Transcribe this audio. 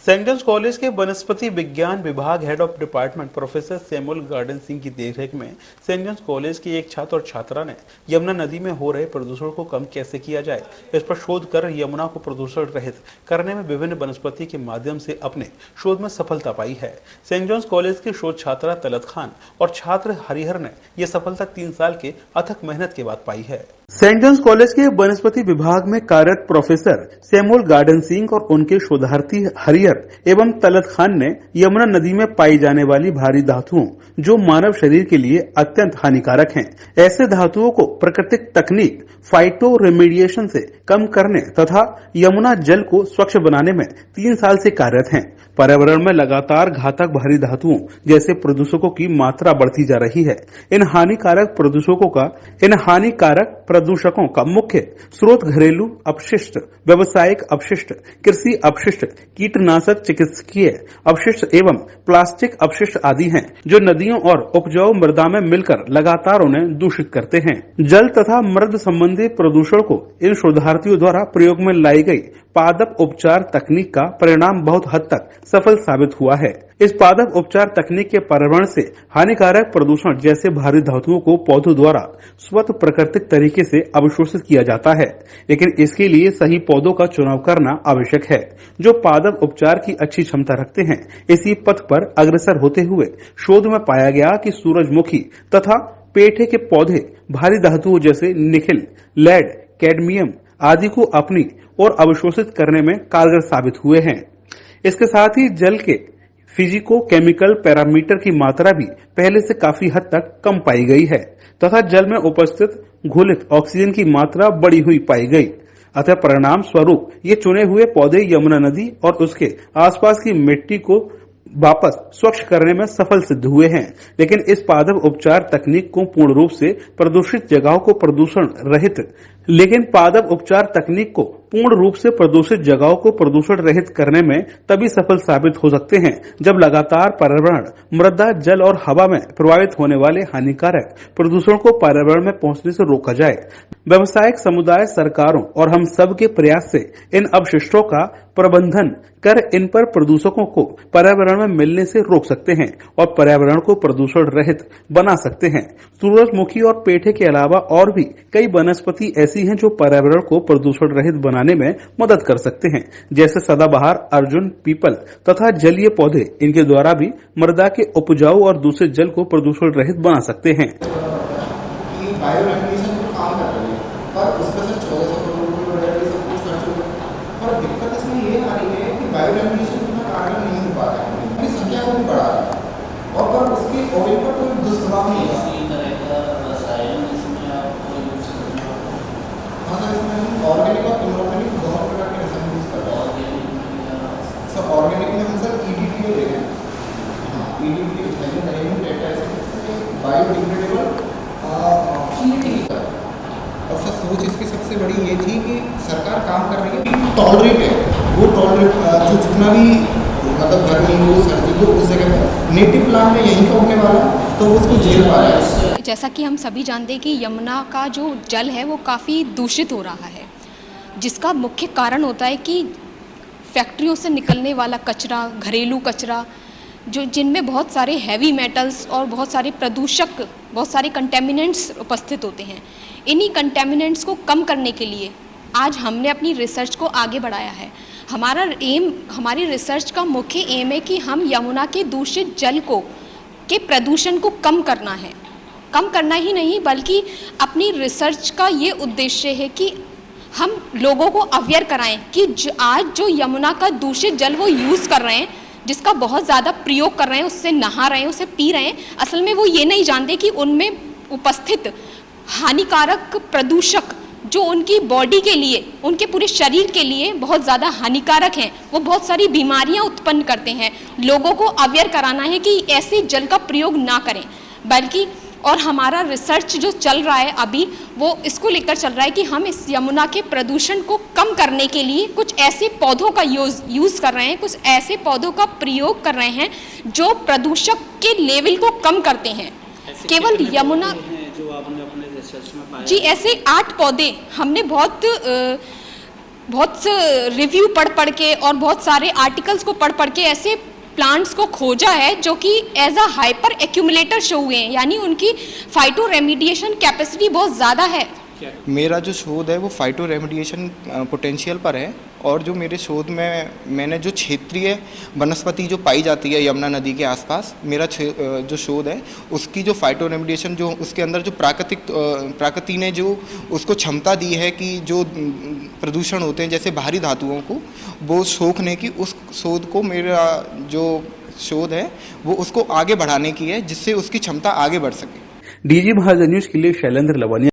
Saint Johns college के वनस्पति विज्ञान विभाग head of department professor Samuel garden Singh की देखरेख में सेंट जॉन्स कॉलेज की एक छात्र और छात्रा ने यमुना नदी में हो रहे प्रदूषण को कम कैसे किया जाए इस पर शोध कर यमुना को प्रदूषण रहित करने में विभिन्न वनस्पति के माध्यम से अपने शोध में सफलता पाई है। सेंट जॉन्स कॉलेज की शोध छात्रा तलत खान और छात्र हरिहर ने यह सफलता 3 साल के अथक मेहनत के बाद पाई है। सेंट जॉन्स कॉलेज के वनस्पति विभाग में कार्यरत प्रोफेसर सैमुअल गार्डन सिंह और उनके शोधार्थी हरिहर एवं तलत खान ने यमुना नदी में पाई जाने वाली भारी धातुओं जो मानव शरीर के लिए अत्यंत हानिकारक हैं, ऐसे धातुओं को प्राकृतिक तकनीक फाइटो रेमेडिएशन से कम करने तथा यमुना जल को स्वच्छ बनाने में 3 साल से कार्यरत हैं। पर्यावरण में लगातार घातक भारी धातुओं जैसे प्रदूषकों की मात्रा बढ़ती जा रही है। इन हानिकारक प्रदूषकों का मुख्य स्रोत घरेलू अपशिष्ट, व्यावसायिक अपशिष्ट, कृषि अपशिष्ट, कीटनाशक, चिकित्सकीय अपशिष्ट एवं प्लास्टिक अपशिष्ट आदि हैं, जो नदियों और उपजाऊ मृदा में मिलकर लगातार उन्हें दूषित करते हैं। जल तथा मृद संबंधी प्रदूषण को इन शोधार्थियों द्वारा प्रयोग में लाई गई पादप उपचार तकनीक का परिणाम बहुत हद तक सफल साबित हुआ है। इस पादप उपचार तकनीक के पर्यावरण से हानिकारक प्रदूषण जैसे भारी धातुओं को पौधों द्वारा स्वतः प्राकृतिक तरीके से अवशोषित किया जाता है, लेकिन इसके लिए सही पौधों का चुनाव करना आवश्यक है जो पादप उपचार की अच्छी क्षमता रखते हैं। इसी पथ पर अग्रसर होते हुए शोध में पाया गया कि सूरजमुखी तथा पेठे के पौधे भारी धातुओं जैसे निकेल, लेड, कैडमियम आदि को अपनी और अवशोषित करने में कारगर साबित हुए हैं। इसके साथ ही जल के फिजिको केमिकल पैरामीटर की मात्रा भी पहले से काफी हद तक कम पाई गई है तथा जल में उपस्थित घुलित ऑक्सीजन की मात्रा बढ़ी हुई पाई गई। अतः परिणाम स्वरूप ये चुने हुए पौधे यमुना नदी और उसके आसपास की मिट्टी को वापस स्वच्छ करने में सफल सिद्ध हुए हैं। लेकिन इस पादप उपचार तकनीक को पूर्ण रूप से प्रदूषित जगहों को प्रदूषण रहित करने में तभी सफल साबित हो सकते हैं जब लगातार पर्यावरण, मृदा, जल और हवा में प्रभावित होने वाले हानिकारक प्रदूषण को पर्यावरण में पहुंचने से रोका जाए। व्यवसायिक समुदाय, सरकारों और हम सब के प्रयास से इन अवशिष्टों का प्रबंधन कर इन पर प्रदूषकों को पर्यावरण में मिलने से रोक सकते हैं और पर्यावरण को प्रदूषण रहित बना सकते हैं। सूरजमुखी और पेठे के अलावा और भी कई वनस्पति ऐसी हैं जो पर्यावरण को प्रदूषण रहित बनाने में मदद कर सकते हैं, जैसे सदाबहार, अर्जुन, पीपल तथा जलीय पौधे। इनके द्वारा भी मृदा के उपजाऊ और दूसरे जल को प्रदूषण रहित बना सकते हैं। पर उसका सर 1400 करोड़ रुपए वगैरह सब कुछ खर्च हो गया। पर दिक्कत इसमें ये आ रही है कि बायोरेगुलेशन का कार्य नहीं हो पा रहा है, अपनी संख्या को भी बढ़ा रहा है और पर उसके ऑयल पर कोई दुष्प्रभाव नहीं है। इसी तरह का रसायन इसमें आप यूज करते हो? हाँ सर, इसमें हम ऑर्गेनिक और इनऑर्गेनिक दोनों प्रकार के रसायन यूज करते हैं। सर ऑर्गेनिक में हम सर EDTA ले रहे हैं। हाँ, EDTA बायोडिग्रेडेबल और सर सोच इसकी सबसे बड़ी ये थी कि सरकार काम कर रही है, टॉलरेट है वो टॉलरेट जो जितना भी मतलब गर्मी हो, सर्दी हो, उस जगह पर नेटिव प्लांट है यहीं का उगने वाला, तो उसको झेल पा रहा है। जैसा कि हम सभी जानते हैं कि यमुना का जो जल है वो काफ़ी दूषित हो रहा है, जिसका मुख्य कारण होता है कि फैक्ट्रियों से निकलने वाला कचरा, घरेलू कचरा, जो जिनमें बहुत सारे हैवी मेटल्स और बहुत सारे प्रदूषक, बहुत सारे कंटेमिनेंट्स उपस्थित होते हैं। इन्हीं कंटेमिनेंट्स को कम करने के लिए आज हमने अपनी रिसर्च को आगे बढ़ाया है। हमारी रिसर्च का मुख्य एम है कि हम यमुना के दूषित जल के प्रदूषण को कम करना है। कम करना ही नहीं बल्कि अपनी रिसर्च का ये उद्देश्य है कि हम लोगों को अवेयर कराएं कि आज जो यमुना का दूषित जल वो यूज़ कर रहे हैं, जिसका बहुत ज़्यादा प्रयोग कर रहे हैं, उससे नहा रहे हैं, उससे पी रहे हैं, असल में वो ये नहीं जानते कि उनमें उपस्थित हानिकारक प्रदूषक जो उनकी बॉडी के लिए, उनके पूरे शरीर के लिए बहुत ज़्यादा हानिकारक हैं, वो बहुत सारी बीमारियां उत्पन्न करते हैं। लोगों को अवेयर कराना है कि ऐसे जल का प्रयोग ना करें, बल्कि और हमारा रिसर्च जो चल रहा है अभी वो इसको लेकर चल रहा है कि हम इस यमुना के प्रदूषण को कम करने के लिए कुछ ऐसे पौधों का यूज़ कर रहे हैं, कुछ ऐसे पौधों का प्रयोग कर रहे हैं जो प्रदूषक के लेवल को कम करते हैं। केवल यमुना जो आपने अपने रिसर्च में पाया? जी, ऐसे 8 पौधे हमने बहुत बहुत रिव्यू पढ़ के और बहुत सारे आर्टिकल्स को पढ़ के ऐसे प्लांट्स को खोजा है जो कि as a hyper accumulator show हुए हैं, यानी उनकी फाइटो रेमिडिएशन कैपेसिटी बहुत ज़्यादा है। मेरा जो शोध है वो फाइटो रेमिडिएशन पोटेंशियल पर है, और जो मेरे शोध में मैंने जो क्षेत्रीय वनस्पति जो पाई जाती है यमुना नदी के आसपास, मेरा जो शोध है उसकी जो फाइटो रेमिडिएशन जो उसके अंदर जो प्रकृति ने जो उसको क्षमता दी है कि जो प्रदूषण होते हैं जैसे भारी धातुओं को वो सोखने की, उस शोध को मेरा जो शोध है वो उसको आगे बढ़ाने की है जिससे उसकी क्षमता आगे बढ़ सके। डीजी महाराजा न्यूज के लिए शैलेंद्र लवानिया।